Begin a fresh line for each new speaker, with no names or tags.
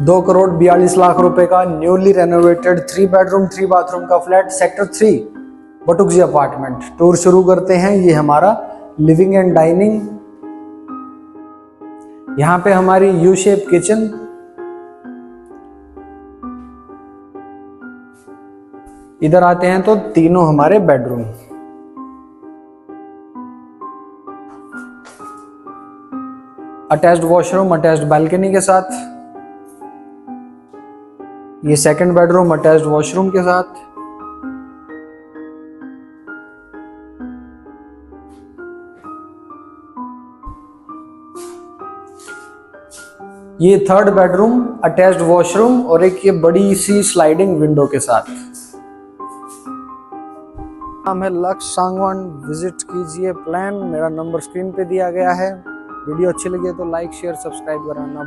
2,42,00,000 रुपए का newly renovated 3 bedroom 3 bathroom का फ्लैट सेक्टर 3 बटुकजी अपार्टमेंट। टूर शुरू करते हैं। ये हमारा लिविंग एंड डाइनिंग। यहाँ पे हमारी यू शेप किचन, इधर आते हैं तो तीनों हमारे bedroom. Attached washroom, attached balcony के साथ। ये सेकंड बेडरूम अटैच्ड वॉशरूम के साथ। ये थर्ड बेडरूम अटैच्ड वॉशरूम और एक ये बड़ी सी स्लाइडिंग विंडो के साथ। नाम है लक्ष्य सांगवान। विजिट कीजिए प्लान। मेरा नंबर स्क्रीन पे दिया गया है। वीडियो अच्छी लगी तो लाइक शेयर सब्सक्राइब करना।